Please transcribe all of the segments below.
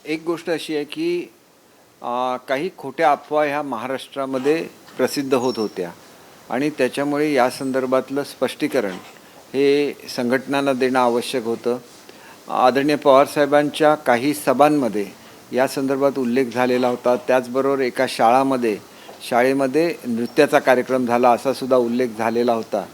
एक गोष्ट अशी आहे की काही खोट्या अफवा ह्या महाराष्ट्रामध्ये प्रसिद्ध होत होत्या आणि त्याच्यामुळे या संदर्भातलं स्पष्टीकरण हे संघटनांना देणं आवश्यक होतं. आदरणीय पवारसाहेबांच्या काही सभांमध्ये या संदर्भात उल्लेख झालेला होता. त्याचबरोबर एका शाळेमध्ये नृत्याचा कार्यक्रम झाला असा सुद्धा उल्लेख झालेला होता.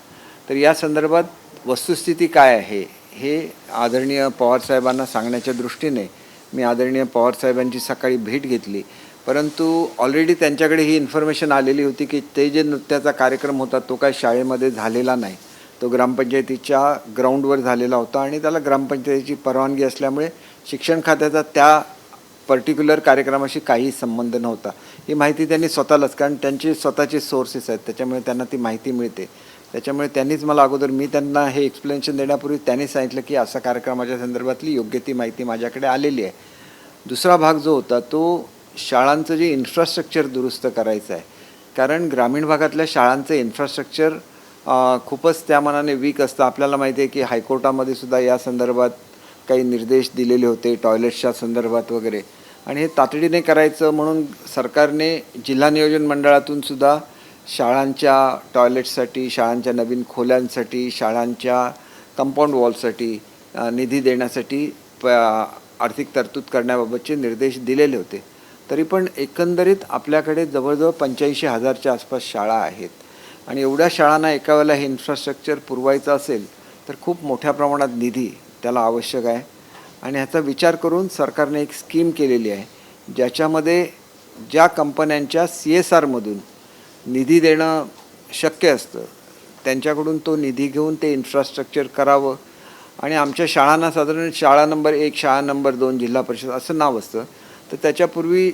तर या संदर्भात वस्तुस्थिती काय आहे हे आदरणीय पवारसाहेबांना सांगण्याच्या दृष्टीने मी आदरणीय पवारसाहेबांची सकाळी भेट घेतली. परंतु ऑलरेडी त्यांच्याकडे ही इन्फॉर्मेशन आलेली होती की ते जे नृत्याचा कार्यक्रम होता तो काय शाळेमध्ये झालेला नाही, तो ग्रामपंचायतीच्या ग्राउंडवर झालेला होता आणि त्याला ग्रामपंचायतीची परवानगी असल्यामुळे शिक्षण खात्याचा त्या पर्टिक्युलर कार्यक्रमाशी काही संबंध नव्हता. ही माहिती त्यांनी स्वतःलाच, कारण त्यांचे स्वतःचे सोर्सेस आहेत त्याच्यामुळे त्यांना ती माहिती मिळते. त्याच्यामुळे त्यांनीच मला अगोदर, मी त्यांना हे एक्सप्लेनेशन देण्यापूर्वी त्यांनी सांगितलं की असा कार्यक्रमाच्या संदर्भातली योग्य ती माहिती माझ्याकडे आलेली आहे. दुसरा भाग जो होता तो शाळांचं जे इन्फ्रास्ट्रक्चर दुरुस्त करायचं आहे, कारण ग्रामीण भागातल्या शाळांचं इन्फ्रास्ट्रक्चर खूपच त्या मानाने वीक असतं. आपल्याला माहिती आहे की हायकोर्टामध्ये सुद्धा या संदर्भात काही निर्देश दिलेले होते टॉयलेट्सच्या संदर्भात वगैरे, आणि हे तातडीने करायचं म्हणून सरकारने जिल्हा नियोजन मंडळातून सुद्धा शाळांच्या टॉयलेट्ससाठी, शाळांच्या नवीन खोल्यांसाठी, शाळांच्या कंपाऊंड वॉलसाठी निधी देण्यासाठी आर्थिक तरतूद करण्याबाबतचे निर्देश दिलेले होते. तरी पण एकंदरीत आपल्याकडे जवळजवळ 85,000च्या आसपास शाळा आहेत आणि एवढ्या शाळांना एका वेळेला हे इन्फ्रास्ट्रक्चर पुरवायचं असेल तर खूप मोठ्या प्रमाणात निधी त्याला आवश्यक आहे. आणि ह्याचा विचार करून सरकारने एक स्कीम केलेली आहे ज्याच्यामध्ये ज्या कंपन्यांच्या CSRमधून निधी देणं शक्य असतं त्यांच्याकडून तो निधी घेऊन ते इन्फ्रास्ट्रक्चर करावं. आणि आमच्या शाळांना साधारण शाळा नंबर 1, शाळा नंबर 2, जिल्हा परिषद असं नाव असतं. तर त्याच्यापूर्वी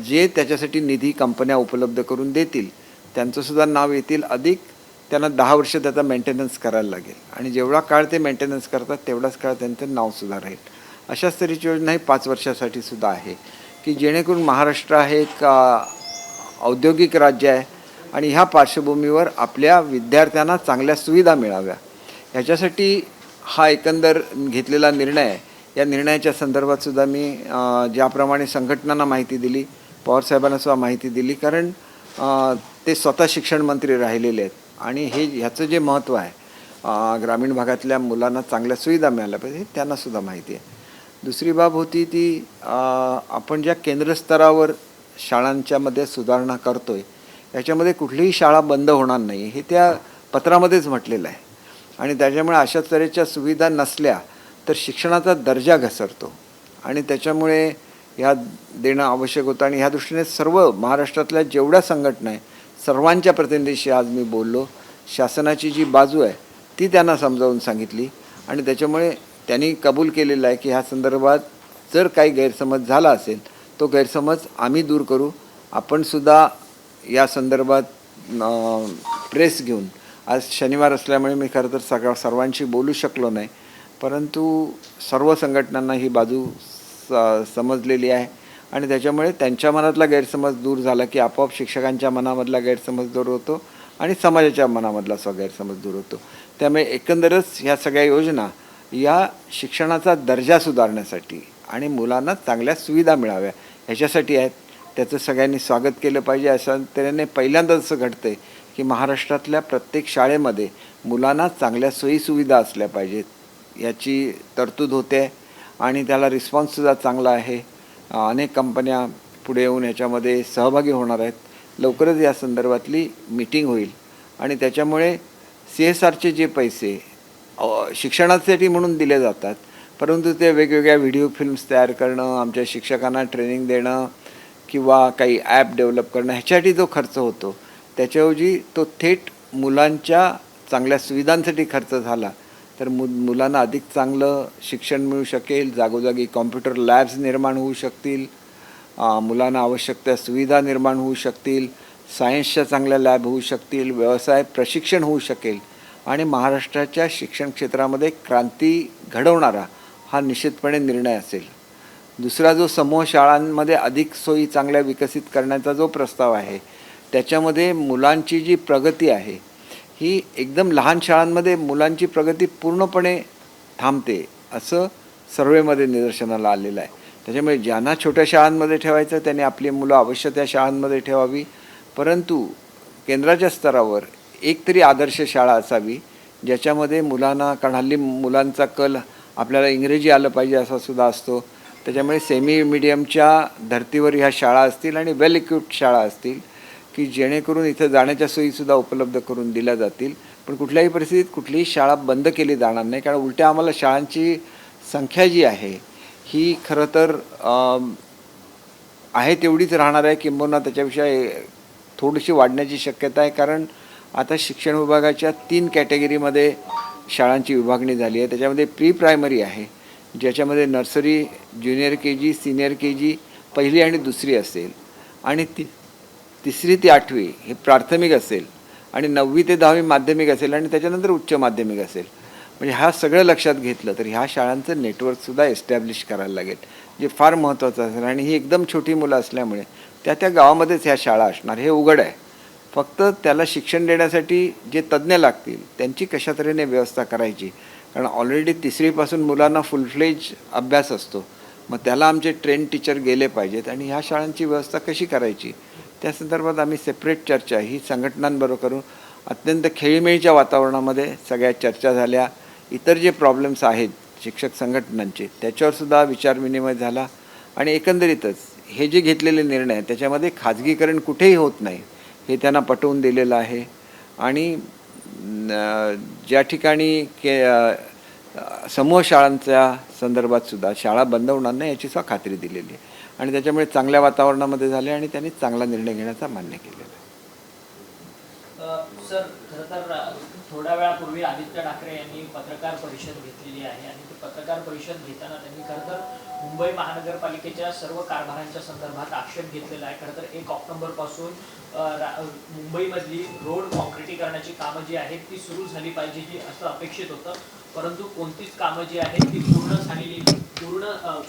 जे त्याच्यासाठी निधी कंपन्या उपलब्ध करून देतील त्यांचंसुद्धा नाव येतील. अधिक त्यांना 10 वर्ष त्याचा मेंटेनन्स करायला लागेल आणि जेवढा काळ ते मेंटेनन्स करतात तेवढाच काळ त्यांचं नावसुद्धा राहील. अशाच तऱ्हेची योजना ही 5 वर्षासाठी सुद्धा आहे की जेणेकरून महाराष्ट्र हे एक औद्योगिक राज्य आहे आणि ह्या पार्श्वभूमीवर आपल्या विद्यार्थ्यांना चांगल्या सुविधा मिळाव्या ह्याच्यासाठी हा एकंदर घेतलेला निर्णय आहे. या निर्णयाच्या संदर्भात सुद्धा मी ज्याप्रमाणे संघटनांना माहिती दिली, पवारसाहेबांना सुद्धा माहिती दिली, कारण ते स्वतः शिक्षण मंत्री राहिलेले आहेत आणि ह्याचं जे महत्त्व आहे ग्रामीण भागातल्या मुलांना चांगल्या सुविधा मिळाल्या पाहिजे हे त्यांनासुद्धा माहिती आहे. दुसरी बाब होती ती आपण ज्या केंद्रस्तरावर शाळांच्यामध्ये सुधारणा करतो आहे याच्यामध्ये कुठलीही शाळा बंद होणार नाही हे त्या पत्रामध्येच म्हटलेलं आहे. आणि त्याच्यामुळे अशा तऱ्हेच्या सुविधा नसल्या तर शिक्षणाचा दर्जा घसरतो आणि त्याच्यामुळे ह्या देणं आवश्यक होतं. आणि ह्या दृष्टीने सर्व महाराष्ट्रातल्या जेवढ्या संघटना आहे सर्वांच्या प्रतिनिधीशी आज मी बोललो. शासनाची जी बाजू आहे ती त्यांना समजावून सांगितली आणि त्याच्यामुळे त्यांनी कबूल केलेलं आहे की ह्या संदर्भात जर काही गैरसमज झाला असेल तो गैरसमज आम्ही दूर करू. आपणसुद्धा या संदर्भात प्रेस घेऊन, आज शनिवार असल्यामुळे मी खरं तर सर्वांशी बोलू शकलो नाही, परंतु सर्व संघटनांना ही बाजू समजलेली आहे आणि त्याच्यामुळे त्यांच्या मनातला गैरसमज दूर झाला की आपोआप शिक्षकांच्या मनामधला गैरसमज दूर होतो आणि समाजाच्या मनामधला गैरसमज दूर होतो. त्यामुळे एकंदरच ह्या सगळ्या योजना या शिक्षणाचा दर्जा सुधारण्यासाठी आणि मुलांना चांगल्या सुविधा मिळाव्या ह्याच्यासाठी आहेत. त्याचं सगळ्यांनी स्वागत केलं पाहिजे. अशा तऱ्हेने पहिल्यांदाच असं घडतं आहे की महाराष्ट्रातल्या प्रत्येक शाळेमध्ये मुलांना चांगल्या सोयीसुविधा असल्या पाहिजेत याची तरतूद होते आणि त्याला रिस्पॉन्ससुद्धा चांगला आहे. अनेक कंपन्या पुढे येऊन याच्यामध्ये सहभागी होणार आहेत. लवकरच या संदर्भातली मीटिंग होईल आणि त्याच्यामुळे CSRचे जे पैसे शिक्षणासाठी म्हणून दिले जातात, परंतु ते वेगवेगळ्या व्हिडिओ फिल्म्स तयार करणं, आमच्या शिक्षकांना ट्रेनिंग देणं किंवा काही ॲप डेव्हलप करणं ह्याच्यासाठी जो खर्च होतो त्याच्याऐवजी तो थेट मुलांच्या चांगल्या सुविधांसाठी खर्च झाला तर मुलांना अधिक चांगलं शिक्षण मिळू शकेल. जागोजागी कॉम्प्युटर लॅब्स निर्माण होऊ शकतील, मुलांना आवश्यक त्या सुविधा निर्माण होऊ शकतील, सायन्सच्या चांगल्या लॅब होऊ शकतील, व्यवसाय प्रशिक्षण होऊ शकेल आणि महाराष्ट्राच्या शिक्षण क्षेत्रामध्ये क्रांती घडवणारा हा निश्चितपणे निर्णय असेल. दुसरा जो समूह शाळांमध्ये अधिक सोयी चांगल्या विकसित करण्याचा जो प्रस्ताव आहे त्याच्यामध्ये मुलांची जी प्रगती आहे ही एकदम लहान शाळांमध्ये मुलांची प्रगती पूर्णपणे थांबते असं सर्वेमध्ये निदर्शनाला आलेलं आहे. त्याच्यामुळे ज्यांना छोट्या शाळांमध्ये ठेवायचं त्यांनी आपली मुलं अवश्य त्या शाळांमध्ये ठेवावी, परंतु केंद्राच्या स्तरावर एक तरी आदर्श शाळा असावी ज्याच्यामध्ये मुलांना, कारण हल्ली मुलांचा कल आपल्याला इंग्रजी आलं पाहिजे असा सुद्धा असतो. त्याच्यामुळे सेमी मीडियमच्या धर्तीवर ह्या शाळा असतील आणि वेल इक्विप्ड शाळा असतील की जेणेकरून इथं जाण्याच्या सोयीसुद्धा उपलब्ध करून दिल्या जातील. पण कुठल्याही परिस्थितीत कुठलीही शाळा बंद केली जाणार नाही, कारण उलट्या आम्हाला शाळांची संख्या जी आहे ही खरं तर आहे तेवढीच राहणार आहे, किंबहुना त्याच्यापेक्षा थोडीशी वाढण्याची शक्यता आहे. कारण आता शिक्षण विभागाच्या 3 कॅटेगरीमध्ये शाळांची विभागणी झाली आहे. त्याच्यामध्ये प्री प्रायमरी आहे, ज्याच्यामध्ये नर्सरी, ज्युनियर के जी, सिनियर के जी, पहिली आणि दुसरी असेल, आणि तिसरी ते 8वी हे प्राथमिक असेल, आणि 9वी ते 10वी माध्यमिक असेल, आणि त्याच्यानंतर उच्च माध्यमिक असेल. म्हणजे ह्या सगळं लक्षात घेतलं तर ह्या शाळांचं नेटवर्कसुद्धा एस्टॅब्लिश करायला लागेल, जे फार महत्त्वाचं असेल. आणि ही एकदम छोटी मुलं असल्यामुळे त्या गावामध्येच ह्या शाळा असणार हे उघड आहे. फक्त त्याला शिक्षण देण्यासाठी जे तज्ज्ञ लागतील त्यांची कशा तऱ्हेने व्यवस्था करायची, कारण ऑलरेडी 3रीपासून मुलांना फुल फ्लेज अभ्यास असतो. मग त्याला आमचे ट्रेन टीचर गेले पाहिजेत, आणि ह्या शाळांची व्यवस्था कशी करायची त्या संदर्भात आम्ही सेपरेट चर्चा ही संघटनांबरोबर करून अत्यंत खेळीमेळीच्या वातावरणामध्ये सगळ्या चर्चा झाल्या. इतर जे प्रॉब्लेम्स आहेत शिक्षक संघटनांचे त्याच्यावरसुद्धा विचारविनिमय झाला, आणि एकंदरीतच हे जे घेतलेले निर्णय आहेत त्याच्यामध्ये खाजगीकरण कुठेही होत नाही हे त्यांना पटवून दिलेलं आहे. आणि ज्या ठिकाणी समूह शाळांच्या संदर्भातसुद्धा शाळा बंद होणार नाही याची सुद्धा खात्री दिलेली आहे, आणि त्याच्यामुळे चांगल्या वातावरणामध्ये झाले आणि त्यांनी चांगला निर्णय घेण्याचा मान्य केलेला आहे. सर, खरं तर थोड्या वेळापूर्वी आदित्य ठाकरे यांनी पत्रकार परिषद घेतलेली आहे, आणि ती पत्रकार परिषद घेताना त्यांनी खरं तर मुंबई महानगरपालिकेच्या सर्व कारभारांच्या संदर्भात आक्षेप घेतलेला आहे. खरं तर 1 ऑक्टोबरपासून मुंबईमधली रोड कॉन्क्रिटीकरणाची कामं जी आहेत ती सुरू झाली पाहिजे ही असं अपेक्षित होतं, परंतु कोणतीच कामं जी आहेत ती पूर्ण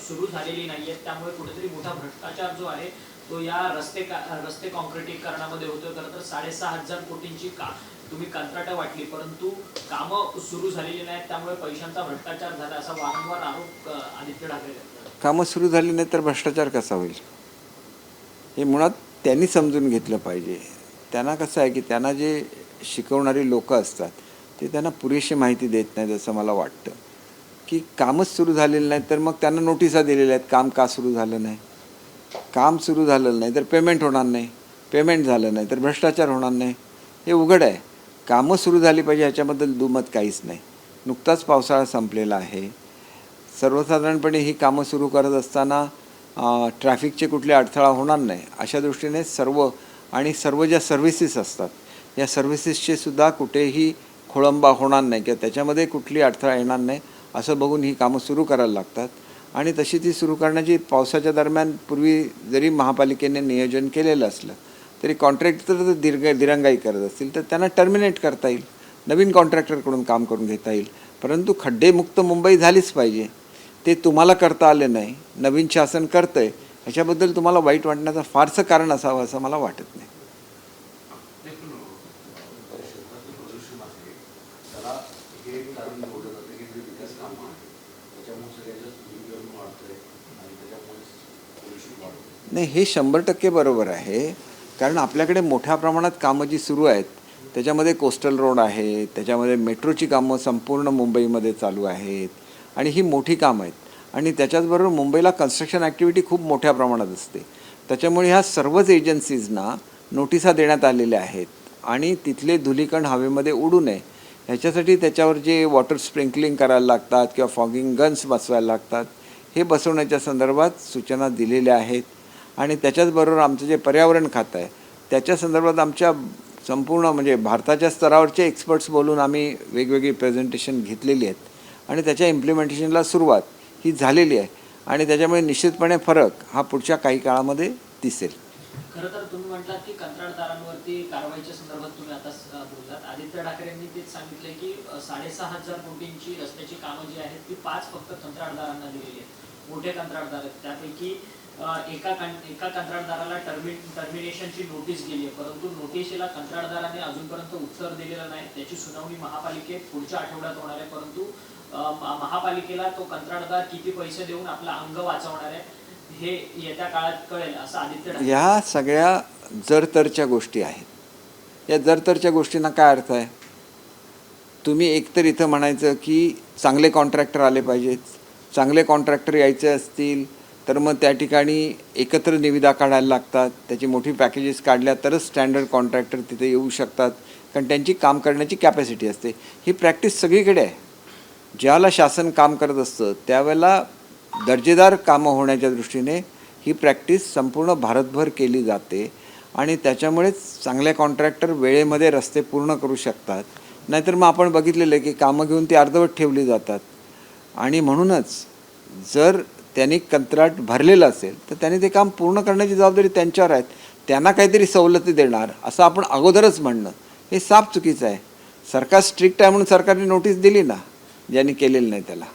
सुरू झालेली नाही आहेत. त्यामुळे कुठेतरी मोठा भ्रष्टाचार जो आहे तो या रस्ते कॉन्क्रिटीकरणामध्ये होतोय. खरं तर 6,500 कोटींची तुम्ही कंत्राटं वाटली, परंतु कामं सुरू झालेली नाहीत, त्यामुळे पैशांचा भ्रष्टाचार झाला असा वारंवार आरोप आदित्य ठाकरे करतात. कामं सुरू झाली नाही तर भ्रष्टाचार कसा होईल हे मुळात त्यांनी समजून घेतलं पाहिजे. त्यांना कसं आहे की त्यांना जे शिकवणारी लोक असतात ते त्यांना पुरेशी माहिती देत नाहीत असं मला वाटतं. की कामच सुरू झालेलं नाही तर मग त्यांना नोटिसा दिलेल्या आहेत काम का सुरू झालं नाही. काम सुरू झालेलं नाही तर पेमेंट होणार नाही, पेमेंट झालं नाही तर भ्रष्टाचार होणार नाही, हे उघड आहे. कामं सुरू झाली पाहिजे ह्याच्याबद्दल दुमत काहीच नाही. नुकताच पावसाळा संपलेला आहे. सर्वसाधारणपणे ही कामं सुरू करत असताना ट्रॅफिकचे कुठले अडथळा होणार नाही अशा दृष्टीने सर्व ज्या सर्व्हिसेस असतात या सर्व्हिसेसचे सुद्धा कुठेही खोळंबा होणार नाही किंवा त्याच्यामध्ये कुठली अडथळा येणार नाही असं बघून ही कामं सुरू करायला लागतात. आणि तशी ती सुरू करण्याची पावसाच्या दरम्यान पूर्वी जरी महापालिकेने नियोजन केलेलं असलं तरी कॉन्ट्रॅक्टर जर दिरंगाई करत असतील तर त्यांना टर्मिनेट करता येईल, नवीन कॉन्ट्रॅक्टरकडून काम करून घेता येईल. परंतु खड्डेमुक्त मुंबई झालीच पाहिजे. ते तुम्हाला करता आले नाही, नवीन शासन करतं आहे, ह्याच्याबद्दल तुम्हाला वाईट वाटण्याचं फारसं कारण असावं असं मला वाटत नाही. नाही, हे 100% बरोबर आहे. कारण आपल्याकडे मोठ्या प्रमाणात कामं जी सुरू आहेत त्याच्यामध्ये कोस्टल रोड आहे, त्याच्यामध्ये मेट्रोची कामं संपूर्ण मुंबईमध्ये चालू आहेत, आणि ही मोठी कामं आहेत. आणि त्याच्याचबरोबर मुंबईला कन्स्ट्रक्शन ॲक्टिव्हिटी खूप मोठ्या प्रमाणात असते. त्याच्यामुळे ह्या सर्वच एजन्सीजना नोटिसा देण्यात आलेल्या आहेत, आणि तिथले धुलीकण हवेमध्ये उडू नये ह्याच्यासाठी त्याच्यावर जे वॉटर स्प्रिंकलिंग करायला लागतात किंवा फॉगिंग गन्स बसवायला लागतात हे बसवण्याच्या संदर्भात सूचना दिलेल्या आहेत. आणि त्याच्याचबरोबर आमचं जे पर्यावरण खातं आहे त्याच्या संदर्भात आमच्या संपूर्ण म्हणजे भारताच्या स्तरावरचे एक्सपर्ट्स बोलून आम्ही वेगवेगळी प्रेझेंटेशन घेतलेली आहेत, आणि त्याच्या इम्प्लिमेंटेशनला सुरुवात ही झालेली आहे. आणि त्याच्यामुळे निश्चितपणे फरक हा पुढच्या काही काळामध्ये दिसेल. खरं तर तुम्ही म्हटलात की कंत्राटदारांवरती कारवाईच्या संदर्भात तुम्ही आता बोललात. आदित्य ठाकरेंनी तेच सांगितलंय की 6,500 कोटींची रस्त्याची कामं जी आहेत ती 5 फक्त कंत्राटदारांना दिलेली आहेत, मोठे कंत्राटदार आहेत. त्यापैकी एका कंत्राटदाराला टर्मिनेशनची नोटीस गेली आहे, परंतु नोटीसला कंत्राटदाराने अजूनपर्यंत उत्तर दिलेलं नाही. त्याची सुनावणी महापालिकेत पुढच्या आठवड्यात होणार आहे, परंतु महापालिकेला तो कंत्राटदार किती पैसे देऊन आपलं अंग वाचवणार आहे हे येत्या काळात कळेल असं आदित्य ठाकरे. ह्या सगळ्या जरतरच्या गोष्टी आहेत. या जरतरच्या गोष्टींना काय अर्थ आहे? तुम्ही एकतर इथं म्हणायचं की चांगले कॉन्ट्रॅक्टर आले पाहिजेत. चांगले कॉन्ट्रॅक्टर यायचे असतील तर मग त्या ठिकाणी एकत्र निविदा काढायला लागतात. त्याची मोठी पॅकेजेस काढल्या तरच स्टँडर्ड कॉन्ट्रॅक्टर तिथे येऊ शकतात, कारण त्यांची काम करण्याची कॅपॅसिटी असते. ही प्रॅक्टिस सगळीकडे आहे. ज्यावेळेला शासन काम करत असतं त्यावेळेला दर्जेदार कामं होण्याच्या दृष्टीने ही प्रॅक्टिस संपूर्ण भारतभर केली जाते आणि त्याच्यामुळेच चांगले कॉन्ट्रॅक्टर वेळेमध्ये रस्ते पूर्ण करू शकतात. नाहीतर मग आपण बघितलेलं आहे की कामं घेऊन ती अर्धवट ठेवली जातात. आणि म्हणूनच जर त्यांनी कंत्राट भरलेलं असेल तर त्यांनी ते काम पूर्ण करण्याची जबाबदारी त्यांच्यावर आहेत. त्यांना काहीतरी सवलती देणार असं आपण अगोदरच म्हणणं हे साफ चुकीचं आहे. सरकार स्ट्रिक्ट आहे म्हणून सरकारने नोटीस दिली ना, ज्यांनी केलेलं नाही त्याला.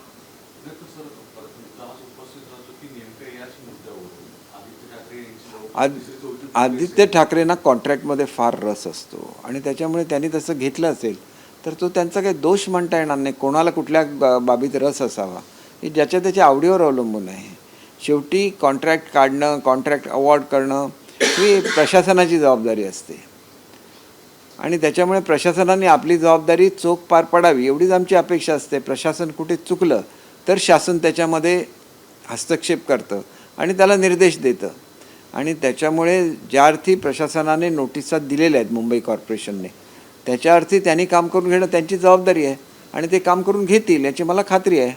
आदित्य ठाकरेंना कॉन्ट्रॅक्टमध्ये फार रस असतो आणि त्याच्यामुळे त्यांनी तसं घेतलं असेल तर तो त्यांचा काही दोष म्हणता येणार नाही. कोणाला कुठल्या बाबीत रस असावा हे ज्याच्या त्याच्या आवडीवर अवलंबून आहे. शेवटी कॉन्ट्रॅक्ट काढणं, कॉन्ट्रॅक्ट अवॉर्ड करणं ही प्रशासनाची जबाबदारी असते आणि त्याच्यामुळे प्रशासनाने आपली जबाबदारी चोख पार पाडावी एवढीच आमची अपेक्षा असते. प्रशासन कुठे चुकलं तर शासन त्याच्यामध्ये हस्तक्षेप करतं आणि त्याला निर्देश देतं आणि त्याच्यामुळे ज्या अर्थी प्रशासनाने नोटिसा दिलेल्या आहेत मुंबई कॉर्पोरेशनने त्याच्या अर्थी त्यांनी काम करून घेणं त्यांची जबाबदारी आहे आणि ते काम करून घेतील याची मला खात्री आहे.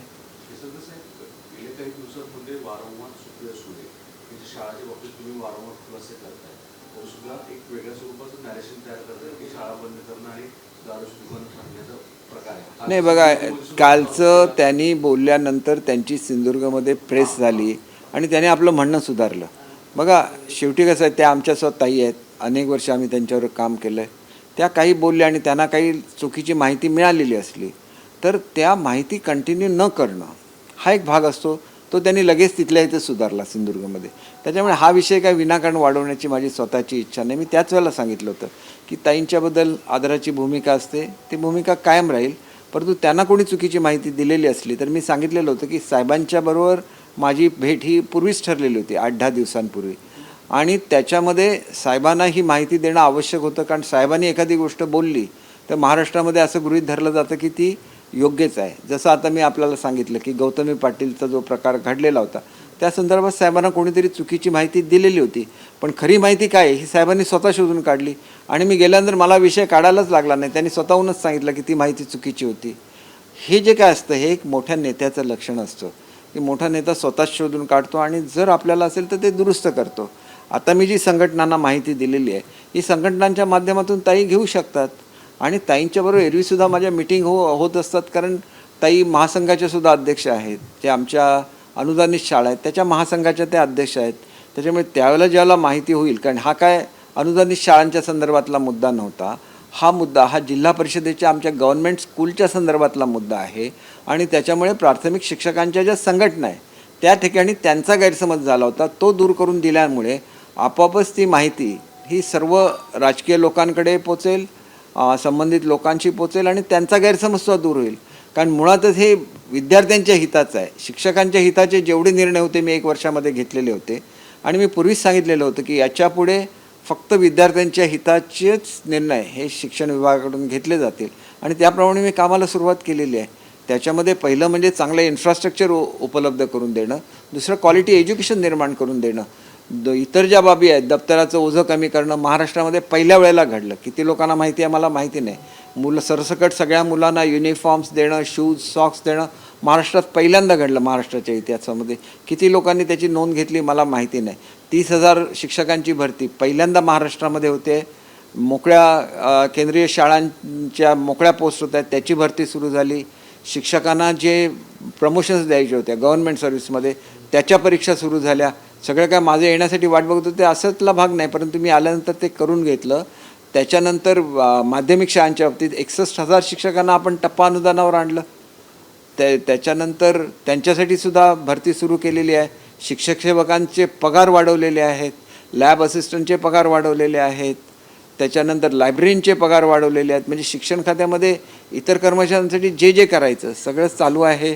नाही बघा, कालचं त्यांनी बोलल्यानंतर त्यांची सिंधुदुर्गमध्ये प्रेस झाली आणि त्याने आपलं म्हणणं सुधारलं. बघा शेवटी कसं आहे, त्या आमच्या ताई आहेत, अनेक वर्ष आम्ही त्यांच्यावर काम केलं आहे. त्या काही बोलल्या आणि त्यांना काही चुकीची माहिती मिळालेली असली तर त्या माहिती कंटिन्यू न करणं हा एक भाग असतो. तो त्यांनी लगेच तिथल्या इथे सुधारला सिंधुदुर्गमध्ये. त्याच्यामुळे हा विषय काय विनाकारण वाढवण्याची माझी स्वतःची इच्छा नाही. मी त्याच वेळेला सांगितलं होतं की ताईंच्याबद्दल आदराची भूमिका असते, ती भूमिका कायम राहील. परंतु त्यांना कोणी चुकीची माहिती दिलेली असली तर मी सांगितलेलं होतं की साहेबांच्याबरोबर माझी भेट ही पूर्वीच ठरलेली होती 8-10 दिवसांपूर्वी आणि त्याच्यामध्ये साहेबांना ही माहिती देणं आवश्यक होतं, कारण साहेबांनी एखादी गोष्ट बोलली तर महाराष्ट्रामध्ये असं गृहीत धरलं जातं की ती योग्यच आहे. जसं आता मी आपल्याला सांगितलं की गौतमी पाटीलचा जो प्रकार घडलेला होता त्या संदर्भात साहेबांना कोणीतरी चुकीची माहिती दिलेली होती, पण खरी माहिती काय ही साहेबांनी स्वतः शोधून काढली आणि मी गेल्यानंतर मला विषय काढायलाच लागला नाही. त्यांनी स्वतःहूनच सांगितलं की ती माहिती चुकीची होती. हे जे काय असतं हे एक मोठ्या नेत्याचं लक्षण असतं की मोठा नेता स्वतःच शोधून काढतो आणि जर आपल्याला असेल तर ते दुरुस्त करतो. आता मी जी संघटनांना माहिती दिलेली आहे ही संघटनांच्या माध्यमातून ताई घेऊ शकतात आणि ताईंच्याबरोबर एरवीसुद्धा माझ्या मिटिंग होत असतात, कारण ताई महासंघाच्या सुद्धा अध्यक्ष आहेत. जे आमच्या अनुदानित शाळा आहेत त्याच्या महासंघाच्या त्या अध्यक्ष आहेत. त्याच्यामुळे त्यावेळेला ज्यावेळेला माहिती होईल, कारण हा काय अनुदानित शाळांच्या संदर्भातला मुद्दा नव्हता, हा मुद्दा हा जिल्हा परिषदेच्या आमच्या गव्हर्नमेंट स्कूलच्या संदर्भातला मुद्दा आहे आणि त्याच्यामुळे प्राथमिक शिक्षकांच्या ज्या संघटना आहे त्या ठिकाणी त्यांचा गैरसमज झाला होता. तो दूर करून दिल्यामुळे आपोआपच ती माहिती ही सर्व राजकीय लोकांकडे पोचेल, संबंधित लोकांशी पोचेल आणि त्यांचा गैरसमजसुद्धा दूर होईल. कारण मुळातच हे विद्यार्थ्यांच्या हिताचं आहे. शिक्षकांच्या हिताचे जेवढे निर्णय होते मी 1 वर्षामध्ये घेतलेले होते आणि मी पूर्वीच सांगितलेलं होतं की याच्यापुढे फक्त विद्यार्थ्यांच्या हिताचेच निर्णय हे शिक्षण विभागाकडून घेतले जातील आणि त्याप्रमाणे मी कामाला सुरुवात केलेली आहे. त्याच्यामध्ये पहिलं म्हणजे चांगलं इन्फ्रास्ट्रक्चर उपलब्ध करून देणं, दुसरं क्वालिटी एज्युकेशन निर्माण करून देणं, इतर ज्या बाबी आहेत दप्तराचं ओझं कमी करणं महाराष्ट्रामध्ये पहिल्या वेळेला घडलं. किती लोकांना माहिती आहे मला माहिती नाही. मुलं सरसकट सगळ्या मुलांना युनिफॉर्म्स देणं, शूज सॉक्स देणं महाराष्ट्रात पहिल्यांदा घडलं. महाराष्ट्राच्या इतिहासामध्ये किती लोकांनी त्याची नोंद घेतली मला माहिती नाही. 30,000 शिक्षकांची भरती पहिल्यांदा महाराष्ट्रामध्ये होते. मोकळ्या केंद्रीय शाळांच्या मोकळ्या पोस्ट होत्या त्याची भरती सुरू झाली. शिक्षकांना जे प्रमोशन्स द्यायचे होत्या गव्हर्नमेंट सर्व्हिसमध्ये त्याच्या परीक्षा सुरू झाल्या. सगळं काय माझं येण्यासाठी वाट बघत होते असंतला भाग नाही, परंतु मी आल्यानंतर ते करून घेतलं. त्याच्यानंतर माध्यमिक शाळांच्या बाबतीत 61,000 शिक्षकांना आपण टप्पा अनुदानावर आणलं. त्याच्यानंतर त्यांच्यासाठी सुद्धा भरती सुरू केलेली आहे. शिक्षक सेवकांचे पगार वाढवलेले आहेत, लॅब असिस्टंटचे पगार वाढवलेले आहेत त्याच्यानंतर लायब्ररींचे पगार वाढवलेले आहेत. म्हणजे शिक्षण खात्यामध्ये इतर कर्मचाऱ्यांसाठी जे जे करायचं सगळंच चालू आहे.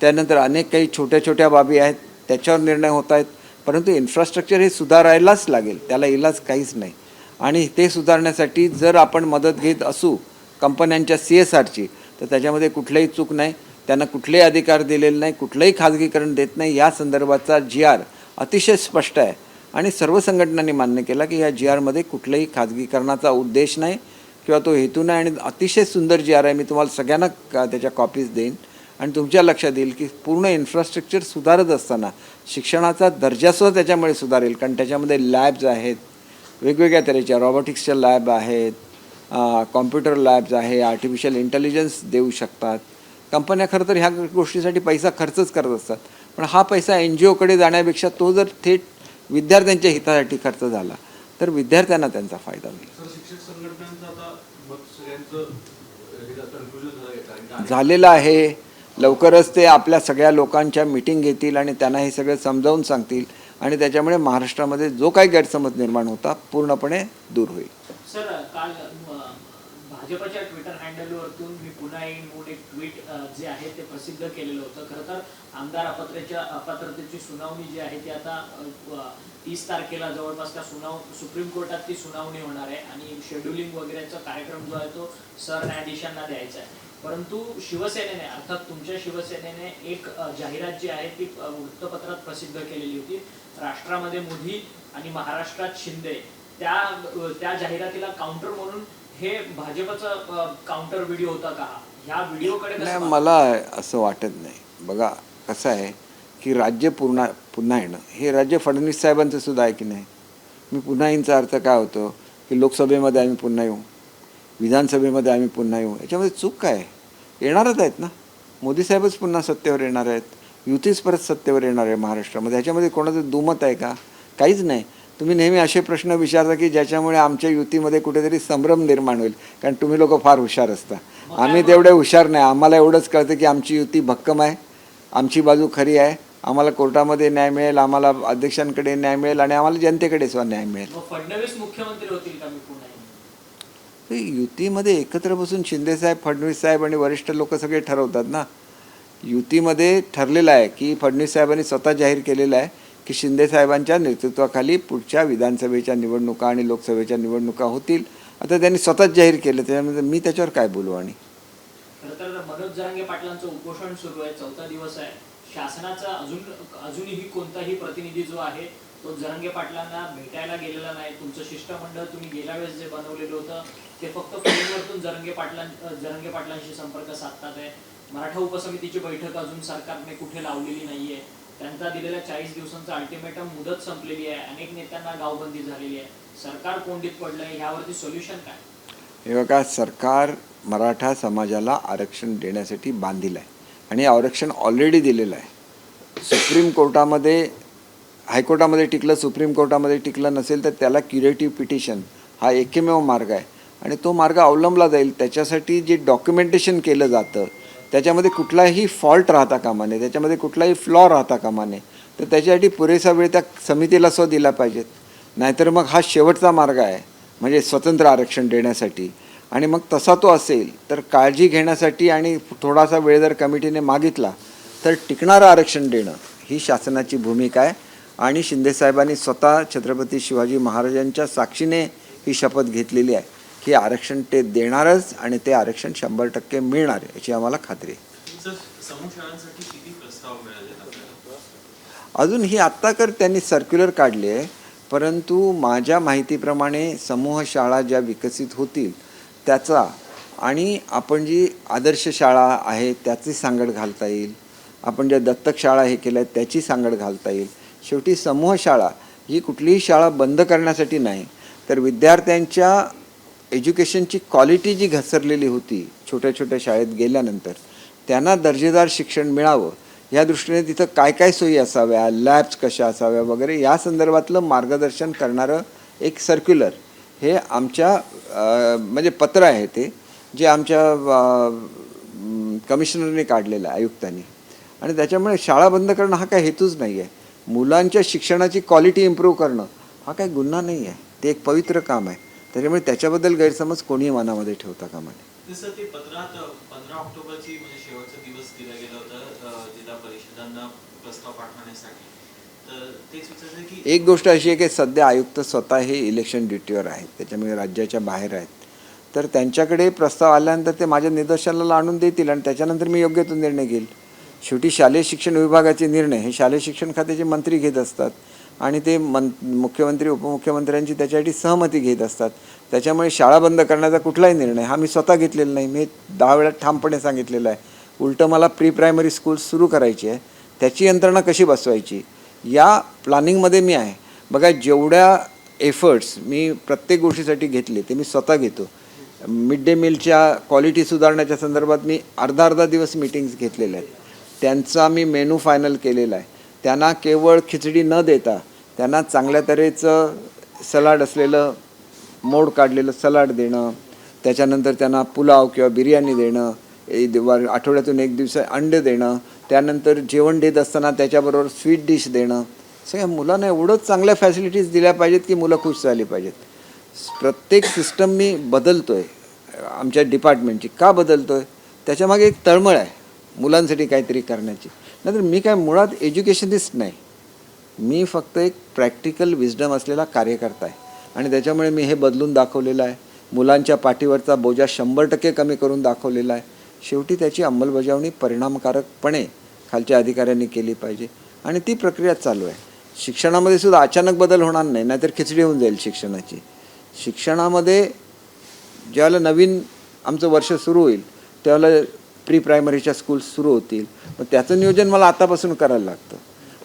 त्यानंतर अनेक काही छोट्या छोट्या बाबी आहेत, त्याच्यावर निर्णय होत आहेत. परंतु इन्फ्रास्ट्रक्चर हे सुधारायलाच लागेल, त्याला इलाज काहीच नाही. आणि ते सुधारण्यासाठी जर आपण मदत घेत असू कंपन्यांच्या CSRची, तर त्याच्यामध्ये कुठलीही चूक नाही. त्यांना कुठलेही अधिकार दिलेले नाही, कुठलंही खाजगीकरण देत नाही. या संदर्भाचा GR अतिशय स्पष्ट आहे आणि सर्व संघटनांनी मान्य केला की या GRमध्ये कुठल्याही खाजगीकरणाचा उद्देश नाही किंवा तो हेतू नाही. आणि अतिशय सुंदर GR आहे. मी तुम्हाला सगळ्यांना त्याच्या कॉपीज देईन आणि तुमच्या लक्षात येईल की पूर्ण इन्फ्रास्ट्रक्चर सुधारत असताना शिक्षणाचा दर्जासुद्धा त्याच्यामुळे सुधारेल. कारण त्याच्यामध्ये लॅब्स आहेत, वेगवेगळ्या तऱ्हेच्या रॉबोटिक्सच्या लॅब आहेत, कॉम्प्युटर लॅब्स आहे, आर्टिफिशियल इंटेलिजन्स देऊ शकतात. कंपन्या खरं तर ह्या गोष्टीसाठी पैसा खर्चच करत असतात, पण हा पैसा NGOकडे जाण्यापेक्षा तो जर थेट विद्यार्थ्यांच्या हितासाठी खर्च झाला तर विद्यार्थ्यांना त्यांचा फायदा होईल. शिक्षक संघटनांचं आता मग सगळ्यांचं कन्फ्युजन झालेलं आहे. लवकरच ते आपल्या सगळ्या लोकांच्या मीटिंग घेतील आणि त्यांना हे सगळं समजावून सांगतील आणि त्याच्यामुळे महाराष्ट्रामध्ये जो काही गैरसमज निर्माण होता पूर्णपणे दूर होईल. सर, काल भाजपच्या ट्विटर हँडलवरतून मी पुन्हा येईन म्हणून एक ट्विट जे आहे ते प्रसिद्ध केलेलं होतं. खरं तर आमदार अपात्रतेची सुनावणी जी आहे ती आता 30 तारखेला जवळपास त्या सुप्रीम कोर्टात ती सुनावणी होणार आहे आणि शेड्युलिंग वगैरेचा कार्यक्रम जो आहे तो सरन्यायाधीशांना द्यायचा आहे. परंतु शिवसेनेने, अर्थात तुमच्या शिवसेनेने एक जाहिरात जी आहे ती वृत्तपत्रात प्रसिद्ध केलेली होती. राष्ट्रामध्ये मोदी आणि महाराष्ट्रात शिंदे, त्या जाहिरातीला काउंटर म्हणून हे भाजपचा काउंटर व्हिडिओ होता का? ह्या व्हिडिओकडे नाही, मला असं वाटत नाही. बघा कसं आहे की राज्य पुन्हा येणं हे राज्य फडणवीस साहेबांचं सुद्धा आहे की नाही. मी पुन्हा येईनचा अर्थ काय होतो की लोकसभेमध्ये आम्ही पुन्हा येऊ, विधानसभेमध्ये आम्ही पुन्हा येऊ. याच्यामध्ये चूक काय आहे? येणारच आहेत ना, मोदी साहेबच पुन्हा सत्तेवर येणार आहेत, युतीच परत सत्तेवर येणार आहे महाराष्ट्रामध्ये. ह्याच्यामध्ये कोणाचं दुमत आहे का? काहीच नाही. तुम्ही नेहमी असे प्रश्न विचारता की ज्याच्यामुळे आमच्या युतीमध्ये कुठेतरी संभ्रम निर्माण होईल, कारण तुम्ही लोक फार हुशार असता. आम्ही तेवढे हुशार नाही. आम्हाला एवढंच कळतं की आमची युती भक्कम आहे, आमची बाजू खरी आहे, आम्हाला कोर्टामध्ये न्याय मिळेल, आम्हाला अध्यक्षांकडे न्याय मिळेल आणि आम्हाला जनतेकडे सुद्धा न्याय मिळेल. फडणवीस मुख्यमंत्री होतील का? मी पुन्हा युतीमध्ये एकत्र बसून शिंदेसाहेब, फडणवीस साहेब आणि वरिष्ठ लोक सगळे ठरवतात ना. युतीमध्ये ठरलेलं आहे की फडणवीस साहेबांनी स्वतः जाहीर केलेलं आहे की शिंदेसाहेबांच्या नेतृत्वाखाली पुढच्या विधानसभेच्या निवडणुका आणि लोकसभेच्या निवडणुका होतील. आता त्यांनी स्वतःच जाहीर केलं, त्याच्यामध्ये मी त्याच्यावर काय बोलू? आणि खरं तर मनोज जरांगे पाटलांचं उपोषण सुरू आहे, 4था दिवस आहे. शासनाचा अजूनही कोणताही प्रतिनिधी जो आहे तो जरांगे पाटलांना भेटायला गेलेला नाही. तुमचं शिष्टमंडळ तुम्ही गेल्या वेळेस जे बनवलेलं होतं ते फक्त फोनवरतून जरांगे पाटलांशी संपर्क साधतात आहे. मराठा उपसमितीची बैठक अजून सरकारने कुठे लावलेली नाहीये. त्यांचा दिलेल्या 40 दिवसांचा अल्टिमेटम मुदत संपलेली आहे. अनेक नेत्यांना गावबंदी झालेली आहे. सरकार कोंडीत पडलंय. ह्यावरती सोल्युशन काय? हे बघा, सरकार मराठा समाजाला आरक्षण देण्यासाठी बांधील आहे आणि आरक्षण ऑलरेडी दिलेलं आहे. सुप्रीम कोर्टामध्ये, हायकोर्टामध्ये टिकलं, सुप्रीम कोर्टामध्ये टिकलं नसेल तर त्याला क्युरेटिव्ह पिटिशन हा एकमेव मार्ग आहे आणि तो मार्ग अवलंबला जाईल. त्याच्यासाठी जे डॉक्युमेंटेशन केलं जातं त्याच्यामध्ये कुठलाही फॉल्ट राहता कामा नये, त्याच्यामध्ये कुठलाही फ्लॉ राहता कामा नये. तर त्याच्यासाठी पुरेसा वेळ त्या समितीला सुद्धा दिला पाहिजेत. नाहीतर मग हा शेवटचा मार्ग आहे म्हणजे स्वतंत्र आरक्षण देण्यासाठी. आणि मग तसा तो असेल तर काळजी घेण्यासाठी आणि थोडासा वेळ जर कमिटीने मागितला तर टिकणारं आरक्षण देणं ही शासनाची भूमिका आहे. आणि शिंदेसाहेबांनी स्वतः छत्रपती शिवाजी महाराजांच्या साक्षीने ही शपथ घेतलेली आहे की आरक्षण ते देणारच आणि ते आरक्षण 100% मिळणार याची आम्हाला खात्री आहे. अजून ही आत्ता त्यांनी सर्क्युलर काढली आहे, परंतु माझ्या माहितीप्रमाणे समूह शाळा ज्या विकसित होतील त्याचा आणि आपण जी आदर्श शाळा आहे त्याची सांगड घालता येईल, आपण ज्या दत्तक शाळा हे केल्या आहेत त्याची सांगड घालता येईल. शेवटी समूह शाळा ही कुठलीही शाळा बंद करण्यासाठी नाही, तर विद्यार्थ्यांच्या एज्युकेशनची क्वालिटी जी घसरलेली होती छोट्या छोट्या शाळेत गेल्यानंतर त्यांना दर्जेदार शिक्षण मिळावं या दृष्टीने तिथं काय काय सोयी असाव्या, लॅब्स कशा असाव्या वगैरे या संदर्भातलं मार्गदर्शन करणारं एक सर्क्युलर हे आमच्या म्हणजे पत्र आहे ते जे आमच्या कमिशनरने काढलेलं आहे, आयुक्तांनी. आणि त्याच्यामुळे शाळा बंद करणं हा काय हेतूच नाही आहे. मुलांच्या शिक्षणाची क्वालिटी इम्प्रूव्ह करणं हा काही गुन्हा नाही आहे, ते एक पवित्र काम आहे. त्याच्यामुळे त्याच्याबद्दल गैरसमज कोणीही मनामध्ये ठेवता कामा नये. जसं ते पत्रात 15 ऑक्टोबरची म्हणजे शेवटचा दिवस दिला गेला होता जिल्हा परिषदांना प्रस्ताव पाठवण्यासाठी. तर तेच विचारलं की एक गोष्ट अशी आहे की सध्या आयुक्त स्वतः हे इलेक्शन ड्युटीवर आहेत, त्याच्यामुळे राज्याच्या बाहेर आहेत. तर त्यांच्याकडे प्रस्ताव आल्यानंतर ते माझ्या निदर्शनाला आणून देतील आणि त्याच्यानंतर मी योग्य तो निर्णय घेईल. शेवटी शालेय शिक्षण विभागाचे निर्णय हे शालेय शिक्षण खात्याचे मंत्री घेत असतात आणि ते मुख्यमंत्री उपमुख्यमंत्र्यांची त्याच्यासाठी सहमती घेत असतात. त्याच्यामुळे शाळा बंद करण्याचा कुठलाही निर्णय हा मी स्वतः घेतलेला नाही. मी 10 वेळा ठामपणे सांगितलेलं आहे. उलटं मला प्री प्रायमरी स्कूल सुरू करायची आहे, त्याची यंत्रणा कशी बसवायची या प्लॅनिंगमध्ये मी आहे. बघा, जेवढ्या एफर्ट्स मी प्रत्येक गोष्टीसाठी घेतले ते मी स्वतः घेतो. मिड डे मीलच्या क्वालिटी सुधारण्याच्या संदर्भात मी अर्धा दिवस मीटिंग्स घेतलेल्या आहेत. त्यांचा मी मेनू फायनल केलेला आहे. त्यांना केवळ खिचडी न देता त्यांना चांगल्या तऱ्हेचं सलाड असलेलं मोड काढलेलं सलाड देणं, त्याच्यानंतर त्यांना पुलाव किंवा बिर्याणी देणं, आठवड्यातून एक दिवस अंडे देणं, त्यानंतर जेवण देत असताना त्याच्याबरोबर स्वीट डिश देणं. सगळ्या मुलांना एवढंच चांगल्या फॅसिलिटीज दिल्या पाहिजेत की मुलं खुश झाली पाहिजेत. प्रत्येक सिस्टम मी बदलतो आहे आमच्या डिपार्टमेंटची. का बदलतो आहे? त्याच्यामागे एक तळमळ आहे मुलांसाठी काहीतरी करण्याची. नाहीतर मी काय मुळात एज्युकेशनिस्ट नाही, मी फक्त एक प्रॅक्टिकल विजडम असलेला कार्यकर्ता आहे आणि त्याच्यामुळे मी हे बदलून दाखवलेलं आहे. मुलांच्या पाठीवरचा बोजा 100% कमी करून दाखवलेला आहे. शेवटी त्याची अंमलबजावणी परिणामकारकपणे खालच्या अधिकाऱ्यांनी केली पाहिजे आणि ती प्रक्रिया चालू आहे. शिक्षणामध्ये सुद्धा अचानक बदल होणार नाही, नाहीतर खिचडी होऊन जाईल शिक्षणाची. शिक्षणामध्ये ज्यावेळेला नवीन आमचं वर्ष सुरू होईल त्यावेळेला प्री प्रायमरीच्या स्कूल्स सुरू होतील. मग त्याचं नियोजन मला आतापासून करायला लागतं.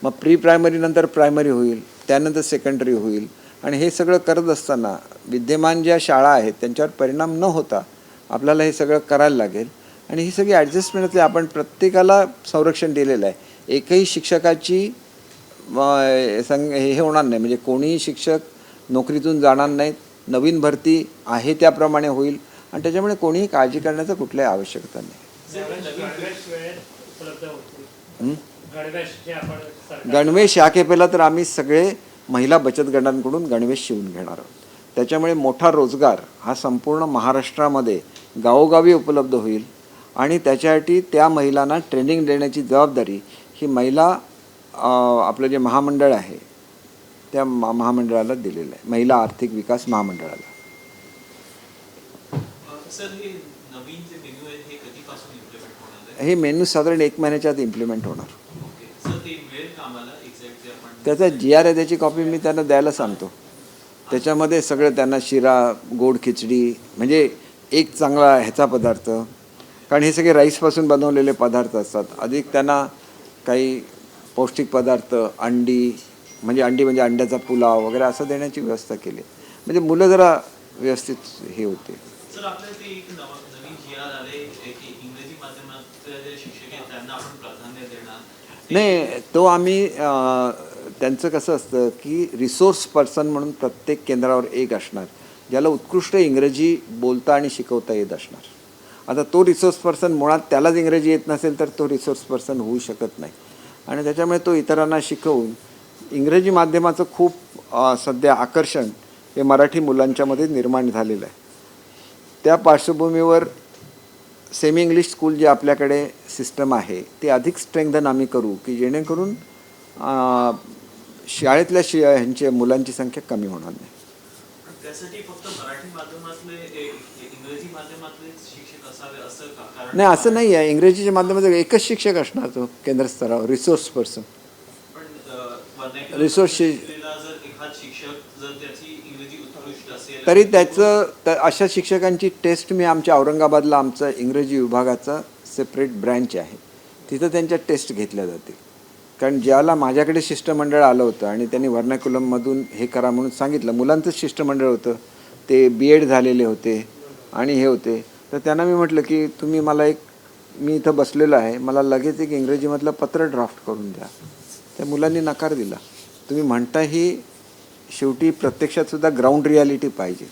मग प्री प्रायमरीनंतर प्रायमरी होईल, त्यानंतर सेकंडरी होईल आणि हे सगळं करत असताना विद्यमान ज्या शाळा आहेत त्यांच्यावर परिणाम न होता आपल्याला हे सगळं करायला लागेल. आणि ही सगळी ॲडजस्टमेंट आपण प्रत्येकाला संरक्षण दिलेलं आहे. एकही शिक्षकाची हे होणार नाही, म्हणजे कोणीही शिक्षक नोकरीतून जाणार नाहीत. नवीन भरती आहे त्याप्रमाणे होईल आणि त्याच्यामुळे कोणीही काळजी करण्याचं कुठल्याही आवश्यकता नाही. गणवेश ह्या केपेला तर आम्ही सगळे महिला बचत गटांकडून गणवेश शिवून घेणार आहोत. त्याच्यामुळे मोठा रोजगार हा संपूर्ण महाराष्ट्रामध्ये गावोगावी उपलब्ध होईल आणि त्याच्यासाठी त्या महिलांना ट्रेनिंग देण्याची जबाबदारी ही महिला आपलं जे महामंडळ आहे त्या महामंडळाला दिलेलं आहे, महिला आर्थिक विकास महामंडळाला. सर, हे नवीन जे मेन्यू आहे हे कधीपासून इम्प्लिमेंट होणार आहे? हे मेन्यू साधारण 1 महिन्याच्या आत इम्प्लिमेंट होणार. ओके सर, ते मिळेल का आम्हाला एक्झॅक्टली? आपण त्याचा GR आहे, त्याची कॉपी मी त्यांना द्यायला सांगतो. त्याच्यामध्ये सगळं त्यांना शिरा, गोड खिचडी, म्हणजे एक चांगला ह्याचा पदार्थ, कारण हे सगळे राईसपासून बनवलेले पदार्थ असतात. अधिक त्यांना काही पौष्टिक पदार्थ, अंडी म्हणजे अंड्याचा पुलाव वगैरे असं देण्याची व्यवस्था केली, म्हणजे मुलं जरा व्यवस्थित हे होते. सर, आपल्याला ते एक नवीन GR आले की इंग्रजी माध्यमातले जे शिक्षक आहेत त्यांना आपण प्राधान्य देणार नाही. तो आम्ही त्यांचं कसं असतं की रिसोर्स पर्सन म्हणून प्रत्येक केंद्रावर एक असणार, ज्याला उत्कृष्ट इंग्रजी बोलता आणि शिकवता येत असणार. आता तो रिसोर्स पर्सन मुळात त्यालाच इंग्रजी येत नसेल तर तो रिसोर्स पर्सन होऊ शकत नाही आणि त्याच्यामुळे तो इतरांना शिकवून इंग्रजी माध्यमाचं खूप सध्या आकर्षण हे मराठी मुलांच्यामध्ये निर्माण झालेलं आहे. त्या पार्श्वभूमीवर सेमी इंग्लिश स्कूल जे आपल्याकडे सिस्टम आहे ते अधिक स्ट्रेंथन आम्ही करू की जेणेकरून शाळेतल्या ह्यांच्या मुलांची संख्या कमी होणार नाही. त्यासाठी फक्त मराठी माध्यमातले इंग्रजी माध्यमातले शिक्षक असावे असं का? कारण नाही, असं नाही आहे. इंग्रजीच्या माध्यमात एकच शिक्षक असणार तो केंद्र स्तरावर, रिसोर्स पर्सन. रिसोर्स जर एखाद शिक्षक जर त्याची इंग्रजी उत्कृष्ट असेल तरी त्याचं अशा शिक्षकांची टेस्ट मी आमच्या औरंगाबादला आमचं इंग्रजी विभागाचा सेपरेट ब्रँच आहे, तिथं त्यांच्या टेस्ट घेतल्या जातील. कारण ज्याला माझ्याकडे शिष्टमंडळ आलं होतं आणि त्यांनी व्हर्नाक्युलममधून हे करा म्हणून सांगितलं, मुलांचंच शिष्टमंडळ होतं, ते BEd झालेले होते आणि हे होते, तर त्यांना मी म्हटलं की तुम्ही मला मी इथं बसलेलो आहे, मला लगेच एक इंग्रजीमधलं पत्र ड्राफ्ट करून द्या. त्या मुलांनी नकार दिला. तुम्ही म्हणता ही शेवटी प्रत्यक्षातसुद्धा ग्राउंड रियालिटी पाहिजे.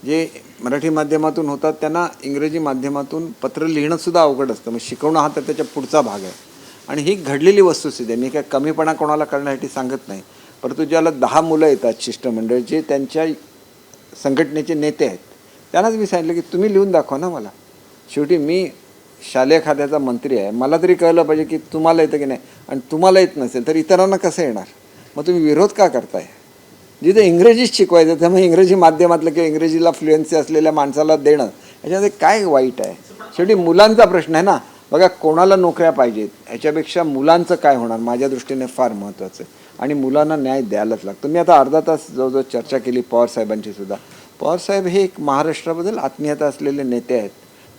जे मराठी माध्यमातून होतात त्यांना इंग्रजी माध्यमातून पत्र लिहिणंसुद्धा अवघड असतं, मग शिकवणं हा तर त्याच्या पुढचा भाग आहे आणि ही घडलेली वस्तुस्थिती आहे. मी काय कमीपणा कोणाला करण्यासाठी सांगत नाही, परंतु ज्याला 10 मुलं येतात शिष्टमंडळ जे त्यांच्या संघटनेचे नेते आहेत त्यांनाच मी सांगितलं की तुम्ही लिहून दाखवा ना मला. शेवटी मी शालेय खात्याचा मंत्री आहे, मला तरी कळलं पाहिजे की तुम्हाला येतं की नाही, आणि तुम्हाला येत नसेल तर इतरांना कसं येणार. मग तुम्ही विरोध का करताय. जिथे इंग्रजीच शिकवायचं त्यामुळे इंग्रजी माध्यमातलं किंवा इंग्रजीला फ्लुएन्सी असलेल्या माणसाला देणं याच्यामध्ये काय वाईट आहे. शेवटी मुलांचा प्रश्न आहे ना. बघा, कोणाला नोकऱ्या पाहिजेत ह्याच्यापेक्षा मुलांचं काय होणार माझ्या दृष्टीने फार महत्त्वाचं आहे, आणि मुलांना न्याय द्यायलाच लागतो. मी आता अर्धा तास जवळजवळ चर्चा केली पवार साहेबांची सुद्धा. पवार साहेब हे एक महाराष्ट्राबद्दल आत्मीयता असलेले नेते आहेत.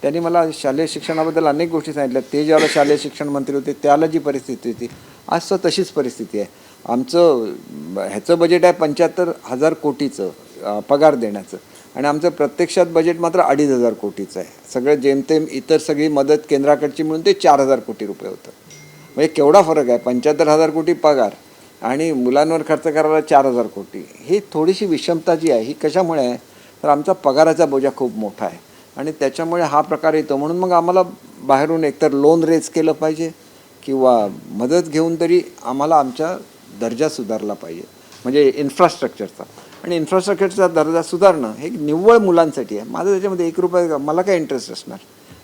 त्यांनी मला शालेय शिक्षणाबद्दल अनेक गोष्टी सांगितल्या. ते ज्यावेळेला शालेय शिक्षण मंत्री होते त्याला जी परिस्थिती होती आज तर तशीच परिस्थिती आहे. आमचं ह्याचं बजेट आहे 75,000 कोटीचं पगार देण्याचं, आणि आमचं प्रत्यक्षात बजेट मात्र 2,500 कोटीचं आहे. सगळं जेमतेम इतर सगळी मदत केंद्राकडची मिळून ते 4,000 कोटी रुपये होतं. म्हणजे केवढा फरक आहे. 75,000 कोटी पगार आणि मुलांवर खर्च करायला 4,000 कोटी. ही थोडीशी विषमता जी आहे ही कशामुळे आहे तर आमचा पगाराचा बोजा खूप मोठा आहे आणि त्याच्यामुळे हा प्रकार येतो. म्हणून मग आम्हाला बाहेरून एकतर लोन रेज केलं पाहिजे किंवा मदत घेऊन तरी आम्हाला आमचा दर्जा सुधारला पाहिजे, म्हणजे इन्फ्रास्ट्रक्चरचा. आणि इन्फ्रास्ट्रक्चरचा दर्जा सुधारणं हे निव्वळ मुलांसाठी आहे. माझं त्याच्यामध्ये 1 रुपया मला काय इंटरेस्ट असणार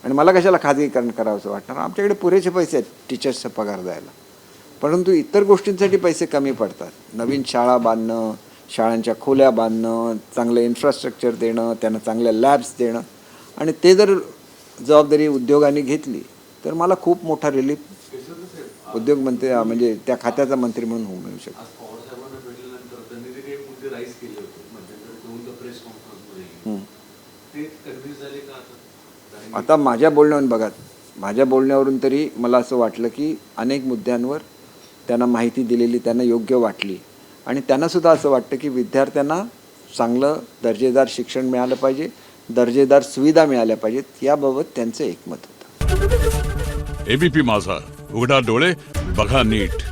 आणि मला कशाला खाजगीकरण करावंसं वाटणार. आमच्याकडे पुरेसे पैसे आहेत टीचर्सचा पगार द्यायला, परंतु इतर गोष्टींसाठी पैसे कमी पडतात. नवीन शाळा बांधणं, शाळांच्या खोल्या बांधणं, चांगलं इन्फ्रास्ट्रक्चर देणं, त्यांना चांगल्या लॅब्स देणं, आणि ते जर जबाबदारी उद्योगाने घेतली तर मला खूप मोठा रिलीफ उद्योग मंत्री म्हणजे त्या खात्याचा मंत्री म्हणून होऊ मिळू शकतो. आज पवार साहेबांना भेटल्यानंतर त्यांनी जे काही मुद्दे राईज केले होते मध्यंतरी प्रेस कॉन्फरन्समध्ये ते कन्व्हिन्स झाले का आता? आता माझ्या बोलण्यावरून बघा, माझ्या बोलण्यावरून तरी मला असं वाटलं की अनेक मुद्द्यांवर त्यांना माहिती दिलेली त्यांना योग्य वाटली, आणि त्यांनासुद्धा असं वाटतं की विद्यार्थ्यांना चांगलं दर्जेदार शिक्षण मिळालं पाहिजे, दर्जेदार सुविधा मिळाल्या पाहिजेत, याबाबत त्यांचं एकमत होतं. एबीपी माझा, उघडा डोळे बघा नीट.